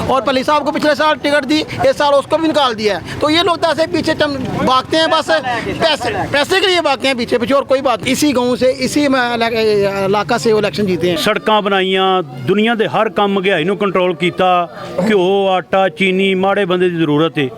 और पली साहब को पिछले साल टिकट दी, इस साल उसको भी निकाल दिया है। तो ये लोग तो ऐसे पीछे भागते हैं, बस पैसे के लिए भागते हैं पीछे और कोई बात। इसी गांव से, इसी इलाका से इलेक्शन जीते हैं। सड़कां बनाइयां, दुनिया के हर काम महंगाई नूं कंट्रोल किया। घ्यो, आटा, चीनी माड़े बंदे की जरूरत है,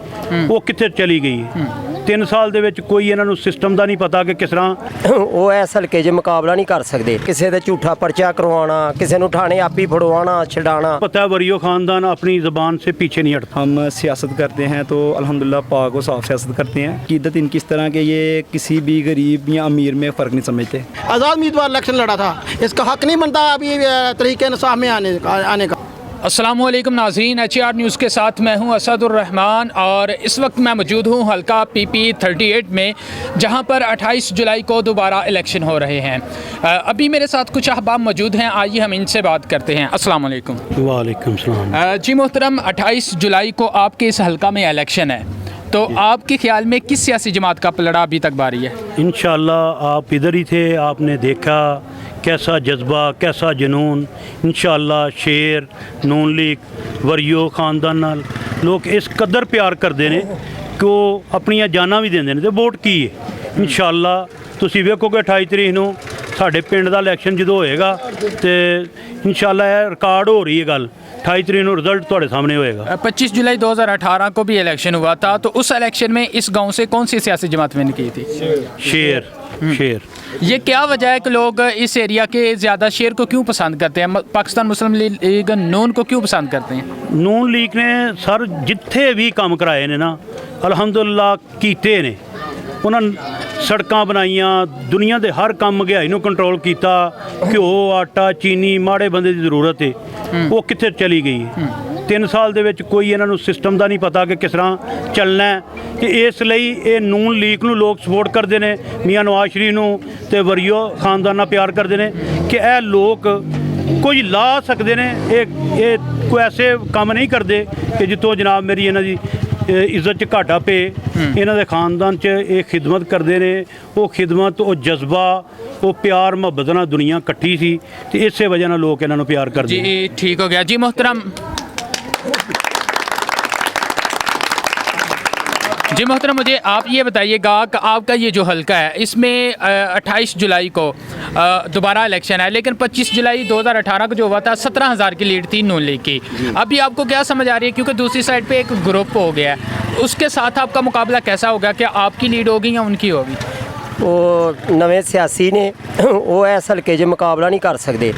वो कित्थे चली गई है। 3 साल ਦੇ ਵਿੱਚ ਕੋਈ ਇਹਨਾਂ ਨੂੰ ਸਿਸਟਮ ਦਾ ਨਹੀਂ ਪਤਾ ਕਿ ਕਿਸ ਤਰ੍ਹਾਂ ਉਹ ਇਸ ਹਲਕੇ 'ਚ ਮੁਕਾਬਲਾ ਨਹੀਂ ਕਰ ਸਕਦੇ। ਕਿਸੇ ਦੇ ਝੂਠਾ ਪਰਚਾ ਕਰਵਾਉਣਾ, ਕਿਸੇ ਨੂੰ ਠਾਣੇ ਆਪੀ ਫੜਵਾਉਣਾ, ਛਡਾਣਾ। पता है वरियो खानदान अपनी ज़बान से पीछे नहीं हटता। हम सियासत करते हैं तो अल्हम्दुलिल्लाह पाक व साफ सियासत करते हैं। क़ीदत इनकी इस तरह के ये किसी भी गरीब या अमीर में फ़र्क नहीं समझते। आज़ाद उम्मीदवार इलेक्शन लड़ा था, इसका हक नहीं बनता अभी तरीके इंसाफ में आने का। अस्सलामुअलैकुम नाज़रीन, HR न्यूज़ के साथ मैं हूं असदुर्रहमान और इस वक्त मैं मौजूद हूं हल्का PP 38 में, जहां पर 28 जुलाई को दोबारा इलेक्शन हो रहे हैं। अभी मेरे साथ कुछ अहबाब मौजूद हैं, आइए हम इनसे बात करते हैं। अस्सलामुअलैकुम। वालेकुम सलाम। जी मोहतरम, 28 जुलाई को आपके इस हल्का में इलेक्शन है, तो आपके ख्याल में किस सियासी जमात का पलड़ा अभी तक बारी है? इंशाअल्लाह आप इधर ही थे, आपने देखा कैसा जज्बा, कैसा जुनून। इंशाअल्लाह शेर, नून लीग, वरियो खानदान नाल लोग इस कदर प्यार करते हैं कि वो अपनियां जानां भी देंदे ने ते वोट की है। इंशाअल्लाह तुसीं वेखोगे 28 तरीक नूं साडे पिंड दा इलैक्शन जदों होएगा ते इंशाअल्लाह रिकॉर्ड हो रही है गल। 28 तरीक नूं रिजल्ट तुहाडे सामने होएगा। 25 जुलाई 2018 को भी इलेक्शन हुआ था, तो उस इलेक्शन में इस गांव से कौन सी सियासी जमात विन की थी? शेर। ये क्या वजह है कि लोग इस एरिया के ज़्यादा शेर को क्यों पसंद करते हैं? पाकिस्तान मुस्लिम लीग नून को क्यों पसंद करते हैं? नून लीग ने सर जिथे भी काम कराए ने ना अल्हम्दुलिल्लाह कीते ने। उन्होंने सड़कां बनाइयां, दुनिया के हर काम महंगाई नूं कंट्रोल किया। घ्यो, आटा, चीनी माड़े बंदे की जरूरत है, वो कित्थे चली गई है। 3 साल ਦੇ ਵਿੱਚ ਕੋਈ ਇਹਨਾਂ ਨੂੰ ਸਿਸਟਮ ਦਾ ਨਹੀਂ ਪਤਾ ਕਿ ਕਿਸ ਤਰ੍ਹਾਂ ਚੱਲਣਾ ਹੈ। ਕਿ ਇਸ ਲਈ ਇਹ ਨੂਨ ਲੀਗ ਨੂੰ ਲੋਕ ਸਪੋਰਟ ਕਰਦੇ ਨੇ, ਮੀਆਂ ਨਵਾਜ਼ ਸ਼ਰੀਫ ਨੂੰ ਤੇ ਵਰੀਓ ਖਾਨਦਾਨ ਨਾਲ ਪਿਆਰ ਕਰਦੇ ਨੇ ਕਿ ਇਹ ਲੋਕ ਕੁਝ ਲਾ ਸਕਦੇ ਨੇ। ਇਹ ਕੋਈ ਐਸੇ ਕੰਮ ਨਹੀਂ ਕਰਦੇ ਕਿ ਜਿੱਥੋਂ ਜਨਾਬ ਮੇਰੀ ਇਹਨਾਂ ਦੀ ਇੱਜ਼ਤ 'ਚ ਘਾਟਾ ਪਏ। ਇਹਨਾਂ ਦੇ ਖਾਨਦਾਨ 'ਚ ਇਹ ਖਿਦਮਤ ਕਰਦੇ ਨੇ। ਉਹ ਖਿਦਮਤ, ਉਹ ਜਜ਼ਬਾ, ਉਹ प्यार ਮੁਹੱਬਤ ਨਾਲ ਦੁਨੀਆ ਇਕੱਠੀ ਸੀ ਤੇ ਇਸੇ ਵਜ੍ਹਾ ਨਾਲ ਲੋਕ ਇਹਨਾਂ ਨੂੰ ਪਿਆਰ ਕਰਦੇ। जी ठीक हो गया। जी मोहतरम, जी मोहतरम, मुझे आप ये बताइएगा कि आपका ये जो हल्का है इसमें 28 जुलाई को दोबारा इलेक्शन है, लेकिन 25 जुलाई 2018 को जो हुआ था 17,000 की लीड थी नून लीग की। अभी आपको क्या समझ आ रही है, क्योंकि दूसरी साइड पे एक ग्रुप हो गया है, उसके साथ आपका मुकाबला कैसा होगा? क्या आपकी लीड होगी या उनकी होगी? ਉਹ ਨਵੇਂ ਸਿਆਸੀ ਨੇ, ਉਹ ਇਸ ਹਲਕੇ 'ਚ ਮੁਕਾਬਲਾ ਨਹੀਂ ਕਰ ਸਕਦੇ,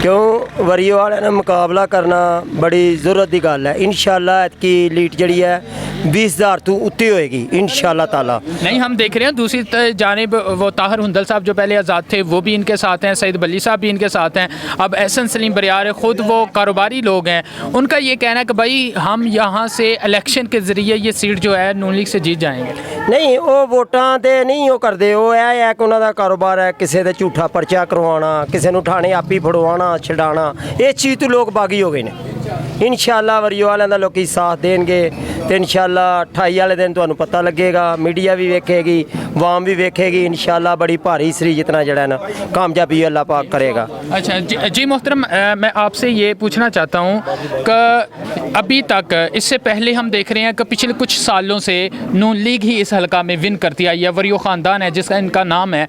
ਕਿਉਂ ਵਰੀਓ ਵਾਲਿਆਂ ਨਾਲ ਮੁਕਾਬਲਾ ਕਰਨਾ ਬੜੀ ਜ਼ਰੂਰਤ ਦੀ ਗੱਲ ਹੈ। इंशाअल्लाह ਐਤਕੀ ਲੀਡ ਜਿਹੜੀ ਹੈ 20,000 तो उत्ती होएगी इंशाअल्लाह ताला। नहीं, हम देख रहे हैं दूसरी जानिब वो ताहिर हुंदल साहब जो पहले आज़ाद थे वो भी इनके साथ हैं, सईद बली साहब भी इनके साथ हैं, अब एहसन सलीम बरियार ख़ुद वो कारोबारी लोग हैं। उनका ये कहना है कि भाई हम यहाँ से इलेक्शन के ज़रिए ये सीट जो है नून लीग से जीत जाएंगे। नहीं, वो वोटां ते नहीं वो करते, वो ਇਹ ਹੈ ਕਿ ਉਹਨਾਂ ਦਾ ਕਾਰੋਬਾਰ ਹੈ ਕਿਸੇ ਦੇ ਝੂਠਾ ਪਰਚਾ ਕਰਵਾਉਣਾ, ਕਿਸੇ ਨੂੰ ਠਾਣੇ ਆਪੀ ਫੜਵਾਉਣਾ, ਛਡਾਣਾ। ਇਸ ਚੀਜ਼ ਤੋਂ ਲੋਕ ਬਾਗੀ ਹੋ ਗਏ ਨੇ। इंशाअल्लाह वरियो वालों का लोग साथ देंगे तो इंशाअल्लाह 28 वाले दिन तुहानू पता लगेगा, मीडिया भी वेखेगी, वाम भी वेखेगी। इंशाअल्लाह बड़ी भारी सरी जितना जड़ा ना कामयाबी अल्लाह पाक करेगा। अच्छा जी मोहतरम, मैं आपसे ये पूछना चाहता हूँ कि अभी तक इससे पहले हम देख रहे हैं कि पिछले कुछ सालों से नून लीग ही इस हल्का में विन करती आई है, वरियो ख़ानदान है जिसका इनका नाम है।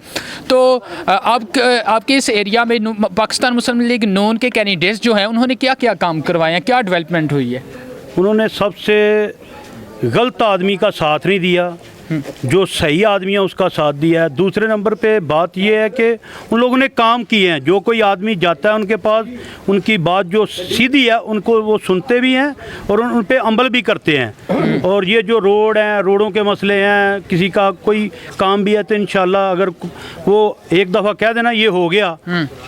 तो आपके इस एरिया में पाकिस्तान मुस्लिम लीग नून के कैंडिडेट्स जो हैं उन्होंने क्या क्या काम करवाए हैं, क्या डेवलपमेंट हुई है? उन्होंने सबसे गलत आदमी का साथ नहीं दिया, जो सही आदमी है उसका साथ दिया है। दूसरे नंबर पे बात यह है कि उन लोगों ने काम किए हैं। जो कोई आदमी जाता है उनके पास, उनकी बात जो सीधी है उनको वो सुनते भी हैं और उन पे अमल भी करते हैं। और ये जो रोड हैं, रोडों के मसले हैं, किसी का कोई काम भी है तो इंशाल्लाह अगर वो एक दफ़ा कह देना ये हो गया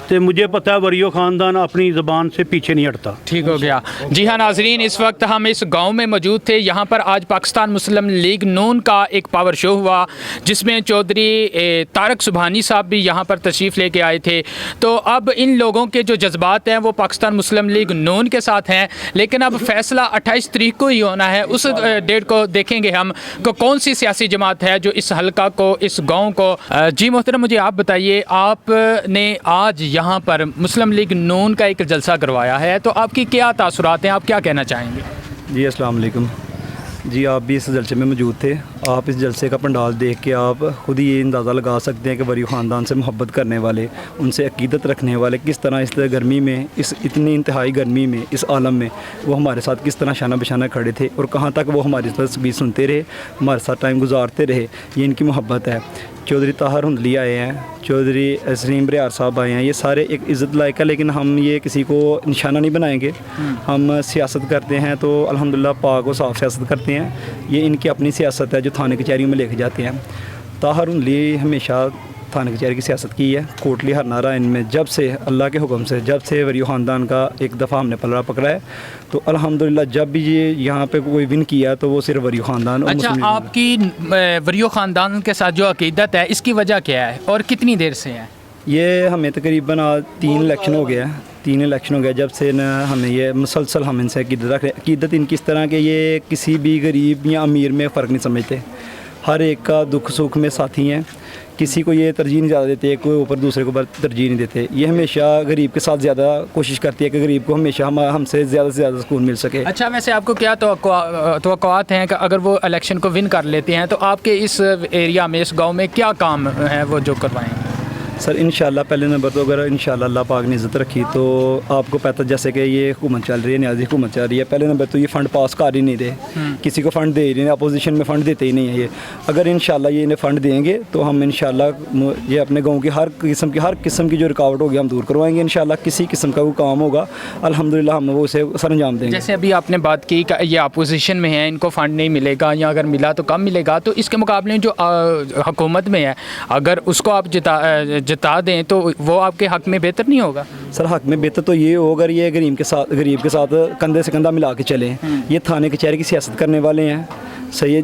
तो मुझे पता है वरियो ख़ानदान अपनी ज़बान से पीछे नहीं हटता। ठीक हो गया। जी हाँ नाजरीन, इस वक्त हम इस गाँव में मौजूद थे। यहाँ पर आज पाकिस्तान मुस्लिम लीग नून का एक पावर शो हुआ जिसमें चौधरी तारक सुबहानी साहब भी यहाँ पर तशरीफ़ लेके आए थे। तो अब इन लोगों के जो जज्बात हैं वो पाकिस्तान मुस्लिम लीग नून के साथ हैं, लेकिन अब फैसला 28 तारीख को ही होना है। उस डेट को देखेंगे हम कि कौन सी सियासी जमात है जो इस हल्का को, इस गाँव को। जी मोहतरम, मुझे आप बताइए, आपने आज यहाँ पर मुस्लिम लीग नून का एक जलसा करवाया है, तो आपकी क्या तासुरात हैं, आप क्या कहना चाहेंगे? जी अस्सलाम वालेकुम जी, आप भी इस जलसे में मौजूद थे। आप इस जलसे का पंडाल देख के आप खुद ही ये अंदाज़ा लगा सकते हैं कि वरी ख़ानदान से मोहब्बत करने वाले, उनसे अकीदत रखने वाले किस तरह इस गर्मी में, इस इतनी इंतहाई गर्मी में, इस आलम में वो हमारे साथ किस तरह शाना बशाना खड़े थे और कहाँ तक वो हमारी तस्वीर सुनते रहे, हमारे साथ टाइम गुजारते रहे। ये इनकी मोहब्बत है। चौधरी ताहर हुंदली आए हैं, चौधरी सलीम बरियार साहब आए हैं, ये सारे एक इज़्ज़त लायक है, लेकिन हम ये किसी को निशाना नहीं बनाएंगे। हम सियासत करते हैं तो अल्हम्दुलिल्लाह पाक व साफ़ सियासत करते हैं। ये इनकी अपनी सियासत है जो थाने कचहरियों में लेके जाते हैं। ताहर हुंदली हमेशा थाने कचहरी की सियासत की है। कोटली हर नारा इनमें जब से अल्लाह के हुक्म से, जब से वरी ख़ानदान का एक दफ़ा हमने पलड़ा पकड़ा है, तो अल्हम्दुलिल्लाह जब भी ये यहाँ पे कोई विन किया तो वो सिर्फ वरी ख़ानदान। अच्छा, आपकी वरियो ख़ानदान के साथ जो अकीदत है इसकी वजह क्या है और कितनी देर से है? ये हमें तकरीबन आज 3 इलेक्शन हो गया है। 3 इलेक्शन हो गया जब से न हमें ये मुसलसल हम इनसे अकीदत रख रहे। अकीदत इनकी इस तरह के ये किसी भी गरीब या अमीर में फ़र्क नहीं समझते, हर एक का दुख सुख में साथी हैं। किसी को ये तरजीह नहीं ज़्यादा देते, कोई ऊपर दूसरे को तरजीह नहीं देते। ये हमेशा गरीब के साथ ज़्यादा कोशिश करती है कि गरीब को हमेशा हमसे ज़्यादा से ज़्यादा सुकून मिल सके। अच्छा, वैसे आपको क्या तवक्कुआत हैं कि अगर वो इलेक्शन को विन कर लेते हैं तो आपके इस एरिया में, इस गाँव में क्या काम है वो जो करवाएंगे? सर इंशाल्लाह पहले नंबर तो अगर इंशाल्लाह अल्लाह पाक ने इज़्ज़त रखी तो आपको पता, जैसे कि ये हुकूमत चल रही है, न्याजी हुकूमत चल रही है, पहले नंबर तो ये फ़ंड पास कर ही नहीं रहे, किसी को फ़ंड दे ही नहीं, अपोजिशन में फ़ंड देते ही नहीं है ये। अगर इंशाल्लाह ये इन्हें फ़ंड देंगे तो हम इंशाल्लाह ये अपने गाँव की हर किस्म की जो रुकावट होगी हम दूर करवाएंगे। इंशाल्लाह किसी किस्म का वो काम होगा अल्हम्दुलिल्लाह हम वो उसे सर अंजाम देंगे। जैसे अभी आपने बात की कि ये अपोजिशन में है, इनको फ़ंड नहीं मिलेगा या अगर मिला तो कम मिलेगा, तो इसके मुकाबले जो हुकूमत में है अगर उसको आप जिता दें तो वो आपके हक़ में बेहतर नहीं होगा? सर हक़ में बेहतर तो ये हो अगर ये गरीब के साथ कंधे से कंधा मिला के चलें। ये थाने कचहरी की सियासत करने वाले हैं, सही है,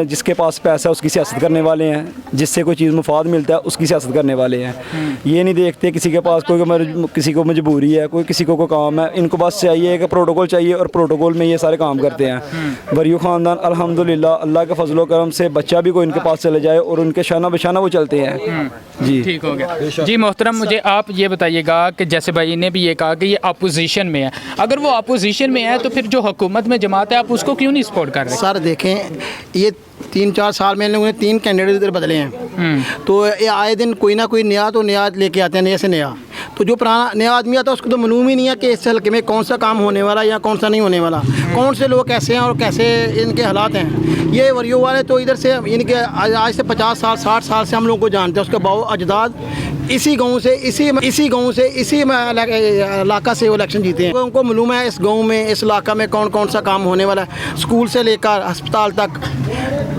जिसके पास पैसा है उसकी सियासत करने वाले हैं, जिससे कोई चीज़ मुफाद मिलता है उसकी सियासत करने वाले हैं। ये नहीं देखते किसी के पास किसी को मजबूरी है, किसी को काम है, इनको बस चाहिए कि प्रोटोकॉल चाहिए और प्रोटोकॉल में ये सारे काम करते हैं। वरियो ख़ानदान अल्हम्दुलिल्लाह अल्लाह के फजलो करम से बच्चा भी कोई इनके पास चले जाए और उनके शाना बशाना वो चलते हैं। जी ठीक हो गया। जी मोहतरम, मुझे आप ये बताइएगा कि जैसे भाई ने भी ये कहा कि ये अपोजिशन में है, अगर वो अपोजिशन में है तो फिर जो हुकूमत में जमात है आप उसको क्यों नहीं सपोर्ट कर रहे? सर देखें, ये 3-4 साल में लोगों ने 3 कैंडिडेट इधर बदले हैं, तो ये आए दिन कोई ना कोई नया तो नया लेके आते हैं, नया से नया। तो जो पुराना नया आदमी आता है उसको तो मालूम ही नहीं है कि इस हल्के में कौन सा काम होने वाला या कौन सा नहीं होने वाला, कौन से लोग कैसे हैं और कैसे इनके हालात हैं। ये वरियो वाले तो इधर से इनके आज से 50 साल 60 साल से हम लोग को जानते हैं। उसके बाबू अजदाद इसी गांव से इसी इलाका से इलेक्शन जीते हैं। उनको मालूम है इस गांव में, इस इलाका में कौन कौन सा काम होने वाला है, स्कूल से लेकर अस्पताल तक,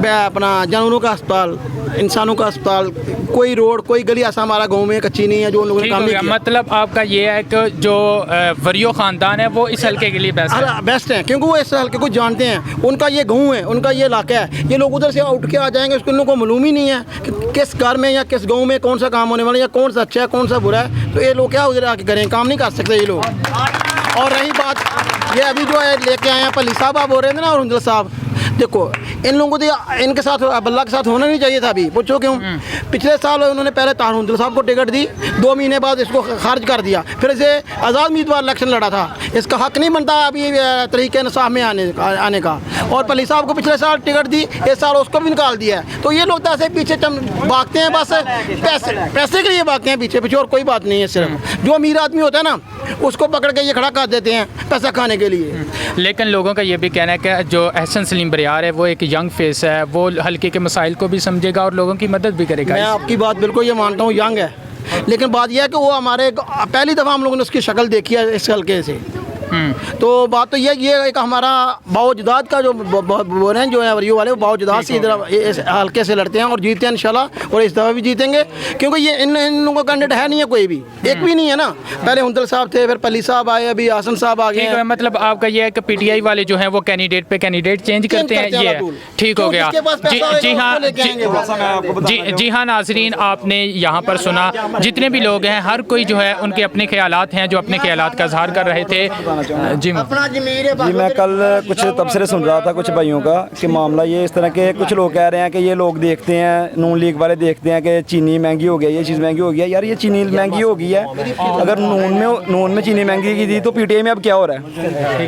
अपना जानवरों का अस्पताल, इंसानों का अस्पताल, कोई रोड कोई गली ऐसा हमारा गांव में कच्ची नहीं है जो उन लोगों ने काम नहीं किया। मतलब आपका ये है कि जो वरियो ख़ानदान है वो इस हल्के के लिए बेस्ट है क्योंकि वो इस हल्के को जानते हैं, उनका ये गाँव है, उनका ये इलाका है। ये लोग उधर से उठ के आ जाएंगे, उसको उन लोगों को मालूम ही नहीं है कि किस घर में या किस गाँव में कौन सा काम होने वाला है या कौन सा अच्छा है कौन सा बुरा है। तो ये लोग क्या उधर आके करें, काम नहीं कर सकते ये लोग। और रही बात ये अभी जो है लेके आए हैं पली साहब आप बोल रहे थे ना और हुंदल साहब, देखो इन लोगों को तो इनके साथ अब्दुल्ला के साथ होना नहीं चाहिए था। अभी पूछो क्यों? पिछले साल उन्होंने पहले ताहर हुंदल साहब को टिकट दी, 2 महीने बाद इसको खारिज कर दिया, फिर इसे आज़ाद उम्मीदवार इलेक्शन लड़ा था। इसका हक़ नहीं बनता अभी तरीके इंसाफ में आने का। और पली साहब को पिछले साल टिकट दी, इस साल उसको भी निकाल दिया है। तो ये लोग तो ऐसे पीछे भागते हैं, बस पैसे के लिए भागते हैं पीछे और कोई बात नहीं है। सिर्फ जो अमीर आदमी होता है ना उसको पकड़ के ये खड़ा कर देते हैं पैसा खाने के लिए। लेकिन लोगों का ये भी कहना है कि जो एहसन सलीम बरियार है वो एक यंग फेस है, वो हल्के के मसाइल को भी समझेगा और लोगों की मदद भी करेगा। मैं आपकी बात बिल्कुल ये मानता हूँ, यंग है, लेकिन बात यह है कि वो हमारे पहली दफ़ा हम लोगों ने उसकी शक्ल देखी है इस हल्के से। तो बात तो ये एक हमारा बावजदाद का जो बोल रहे हैं जो है वरियो वाले, बावजदाद से इधर इस हल्के से लड़ते हैं और जीतते हैं इंशाल्लाह, और इस दफ़ा भी जीतेंगे, क्योंकि ये इन लोगों का कैंडिडेट है नहीं है कोई भी, एक भी नहीं है ना। पहले हुंदल साहब थे, फिर पली साहब आए, अभी आसन साहब आ गए ठीक है, हैं। मतलब आपका ये है कि पीटीआई वाले जो हैं वो कैंडिडेट पे कैंडिडेट चेंज करते हैं, ये है। ठीक हो गया। जी हाँ, जी हाँ नाजरीन, आपने यहाँ पर सुना, जितने भी लोग हैं हर कोई जो है उनके अपने ख्यालात हैं जो अपने ख्यालात का इजहार कर रहे थे। जी जी मैं कल कुछ तबसरे सुन रहा था कुछ भाइयों का कि मामला ये इस तरह के, कुछ लोग कह रहे हैं कि ये लोग देखते हैं, नून लीग वाले देखते हैं कि चीनी महंगी हो गई, ये चीज़ महंगी हो गई है। यार ये चीनी महंगी हो गई है, अगर नून में चीनी महंगी की थी तो पीटीआई में अब क्या हो रहा है?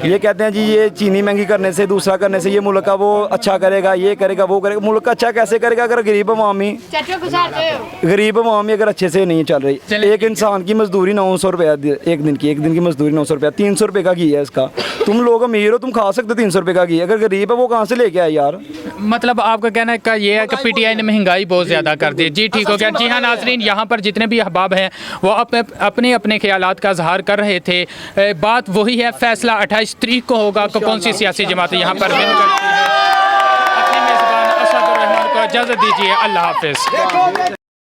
ये कहते हैं जी ये चीनी महंगी करने से, दूसरा करने से ये मुल्क का वो अच्छा करेगा, ये करेगा, वो करेगा। मुल्क का अच्छा कैसे करेगा अगर गरीब अवामी अगर अच्छे से नहीं चल रही? एक इंसान की मजदूरी 900 रुपया एक दिन की मजदूरी 900 रुपया, 300 रुपये का घी है इसका। तुम लोग अमीर हो, तुम खा सकते 300 रुपये का घी, अगर गरीब है वो कहाँ से लेके आए यार? मतलब आपका कहना का ये है कि पीटीआई ने महंगाई बहुत ज़्यादा कर दी। जी ठीक हो गया। जी हाँ नाजरीन, यहाँ पर जितने भी अहबाब हैं वो अपने अपने ख्यालात का इजहार कर रहे थे। बात वही है, फैसला 28 तारीख को होगा कि कौन सी सियासी जमात यहाँ पर विन करती है। अपने मेज़बान असद उर रहमान को इजाज़त दीजिए। अल्लाह हाफिज़।